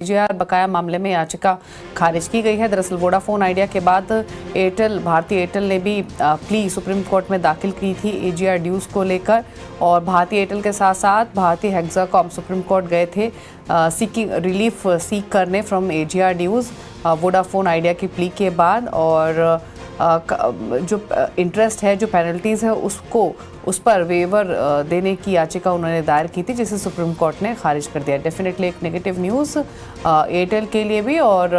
AGR बकाया मामले में याचिका खारिज की गई है। दरअसल वोडाफोन आइडिया के बाद भारतीय एयरटेल ने भी प्ली सुप्रीम कोर्ट में दाखिल की थी एजीआर ड्यूज को लेकर, और भारतीय एयरटेल के साथ साथ भारतीय हेक्साकॉम सुप्रीम कोर्ट गए थे सीकिंग रिलीफ सीक करने from AGR dues Vodafone Idea की प्ली के बाद। और जो इंटरेस्ट है, जो पेनल्टीज़ है, उस पर वेवर देने की याचिका उन्होंने दायर की थी, जिसे सुप्रीम कोर्ट ने खारिज कर दिया। डेफिनेटली एक नेगेटिव न्यूज़ एयरटेल के लिए भी और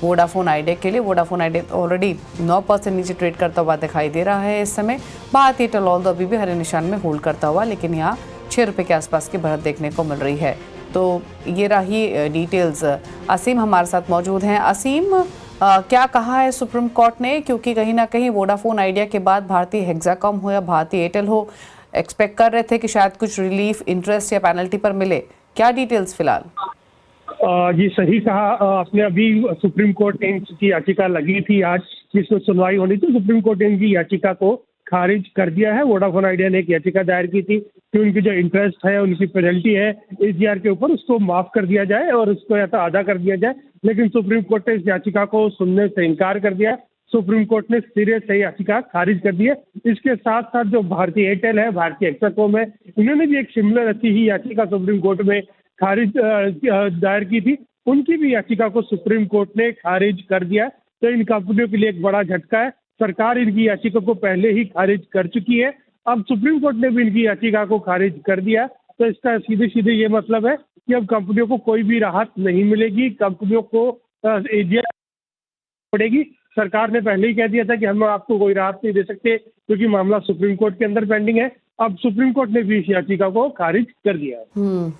वोडाफोन आइडिया के लिए। वोडाफोन आइडिया ऑलरेडी 9% नीचे ट्रेड करता हुआ दिखाई दे रहा है इस समय। भारतीय एयरटेल ऑल अभी भी हरे निशान में होल्ड करता हुआ, लेकिन यहाँ 6 रुपये के आसपास की बढ़त देखने को मिल रही है। तो ये रही डिटेल्स। असीम हमारे साथ मौजूद हैं। असीम, क्या कहा है सुप्रीम कोर्ट ने, क्योंकि कहीं ना कहीं वोडाफोन आइडिया के बाद भारतीय हेक्साकॉम हो या भारतीय एयरटेल हो, एक्सपेक्ट कर रहे थे कि शायद कुछ रिलीफ इंटरेस्ट या पेनल्टी पर मिले। क्या डिटेल्स फिलहाल? जी सही कहा आपने। अभी सुप्रीम कोर्ट ने इनकी याचिका लगी थी, आज जिसमें सुनवाई होनी थी। सुप्रीम कोर्ट ने इनकी याचिका को खारिज कर दिया है। वोडाफोन आइडिया ने एक याचिका दायर की थी कि उनकी जो इंटरेस्ट है, उनकी पेनल्टी है एजीआर के ऊपर, उसको माफ कर दिया जाए और उसको या तो आधा कर दिया जाए, लेकिन सुप्रीम कोर्ट ने इस याचिका को सुनने से इनकार कर दिया। सुप्रीम कोर्ट ने सिरे से याचिका खारिज कर दी है। इसके साथ साथ जो भारतीय एयरटेल है, भारतीय हेक्साकॉम है, इन्होंने भी एक सिमिलर अच्छी ही याचिका सुप्रीम कोर्ट में खारिज दायर की थी। उनकी भी याचिका को सुप्रीम कोर्ट ने खारिज कर दिया। तो इन कंपनियों के लिए एक बड़ा झटका है। सरकार इनकी याचिका को पहले ही खारिज कर चुकी है, अब सुप्रीम कोर्ट ने भी इनकी याचिका को खारिज कर दिया। तो इसका सीधे सीधे ये मतलब है कि अब कंपनियों को कोई भी राहत नहीं मिलेगी, कंपनियों को एजीआर पड़ेगी। सरकार ने पहले ही कह दिया था कि हम आपको कोई राहत नहीं दे सकते क्योंकि मामला सुप्रीम कोर्ट के अंदर पेंडिंग है। अब सुप्रीम कोर्ट ने भी इस याचिका को खारिज कर दिया है।